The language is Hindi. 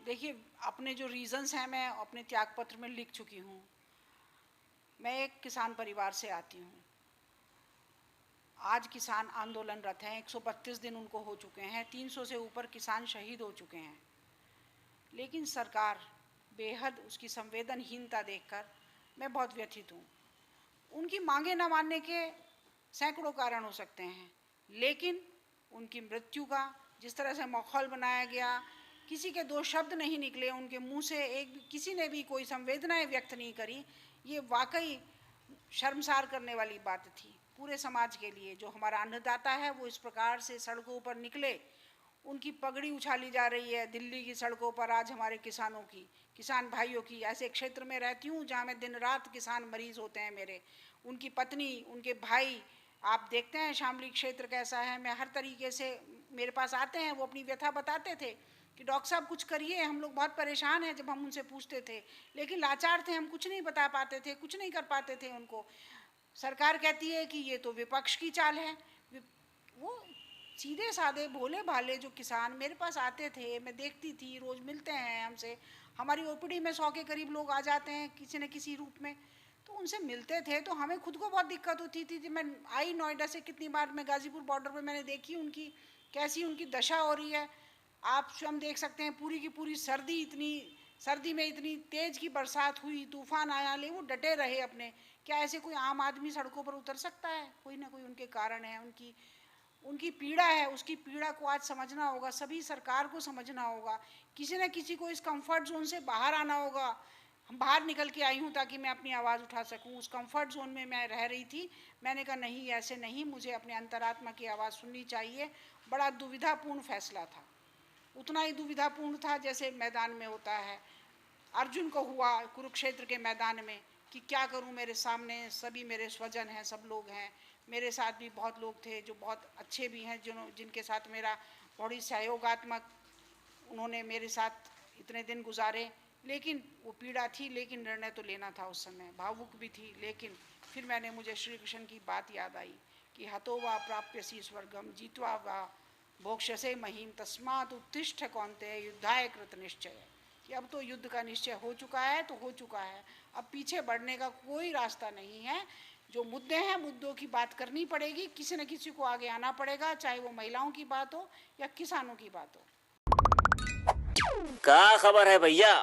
देखिए, अपने जो रीज़न्स हैं मैं अपने त्यागपत्र में लिख चुकी हूँ। मैं एक किसान परिवार से आती हूँ। आज किसान आंदोलनरत हैं, 132 दिन उनको हो चुके हैं, 300 से ऊपर किसान शहीद हो चुके हैं। लेकिन सरकार बेहद उसकी संवेदनहीनता देखकर मैं बहुत व्यथित हूँ। उनकी मांगे न मानने के सैकड़ों कारण हो सकते हैं, लेकिन उनकी मृत्यु का जिस तरह से माहौल बनाया गया, किसी के दो शब्द नहीं निकले उनके मुंह से, किसी ने भी कोई संवेदनाएं व्यक्त नहीं करी। ये वाकई शर्मसार करने वाली बात थी पूरे समाज के लिए। जो हमारा अन्नदाता है वो इस प्रकार से सड़कों पर निकले, उनकी पगड़ी उछाली जा रही है दिल्ली की सड़कों पर आज हमारे किसानों की, किसान भाइयों की। ऐसे क्षेत्र में रहती हूँ जहाँ मैं दिन रात किसान मरीज होते हैं मेरे, उनकी पत्नी, उनके भाई। आप देखते हैं शामली क्षेत्र कैसा है। मैं हर तरीके से, मेरे पास आते हैं, वो अपनी व्यथा बताते थे कि डॉक्टर साहब कुछ करिए, हम लोग बहुत परेशान हैं। जब हम उनसे पूछते थे, लेकिन लाचार थे, हम कुछ नहीं बता पाते थे, कुछ नहीं कर पाते थे उनको। सरकार कहती है कि ये तो विपक्ष की चाल है। वो सीधे साधे भोले भाले जो किसान मेरे पास आते थे, मैं देखती थी, रोज़ मिलते हैं हमसे। हमारी ओपीडी में 100 के करीब लोग आ जाते हैं किसी न किसी रूप में। तो उनसे मिलते थे तो हमें खुद को बहुत दिक्कत होती थी। मैं आई नोएडा से कितनी बार, मैं गाज़ीपुर बॉर्डर पे मैंने देखी उनकी कैसी उनकी दशा हो रही है। आप स्वयं देख सकते हैं, पूरी की पूरी सर्दी, इतनी सर्दी में इतनी तेज़ की बरसात हुई, तूफान आया, ले वो डटे रहे अपने। क्या ऐसे कोई आम आदमी सड़कों पर उतर सकता है? कोई ना कोई उनके कारण है, उनकी उनकी पीड़ा है। उसकी पीड़ा को आज समझना होगा, सभी सरकार को समझना होगा। किसी न किसी को इस कंफर्ट जोन से बाहर आना होगा। हम बाहर निकल के आई हूँ ताकि मैं अपनी आवाज़ उठा सकूँ। उस कंफर्ट जोन में मैं रह रही थी। मैंने कहा नहीं, ऐसे नहीं, मुझे अपने अंतरात्मा की आवाज़ सुननी चाहिए। बड़ा दुविधापूर्ण फैसला था, उतना ही दुविधापूर्ण था जैसे मैदान में होता है। अर्जुन को हुआ कुरुक्षेत्र के मैदान में कि क्या करूं, मेरे सामने सभी मेरे स्वजन हैं, सब लोग हैं। मेरे साथ भी बहुत लोग थे जो बहुत अच्छे भी हैं, जिनके साथ मेरा बड़ी सहयोगात्मक, उन्होंने मेरे साथ इतने दिन गुजारे। लेकिन वो पीड़ा थी, लेकिन निर्णय तो लेना था उस समय, भावुक भी थी। लेकिन फिर मुझे श्री कृष्ण की बात याद आई कि हतो वा प्राप्यसी स्वर्गम जीत्वा वा भोक्ष्यसे महीम तस्मात् उत्तिष्ठ कौन्तेय युद्धाय कृत निश्चय। कि अब तो युद्ध का निश्चय हो चुका है तो हो चुका है, अब पीछे बढ़ने का कोई रास्ता नहीं है। जो मुद्दे हैं, मुद्दों की बात करनी पड़ेगी, किसी न किसी को आगे आना पड़ेगा, चाहे वो महिलाओं की बात हो या किसानों की बात हो। क्या खबर है भैया?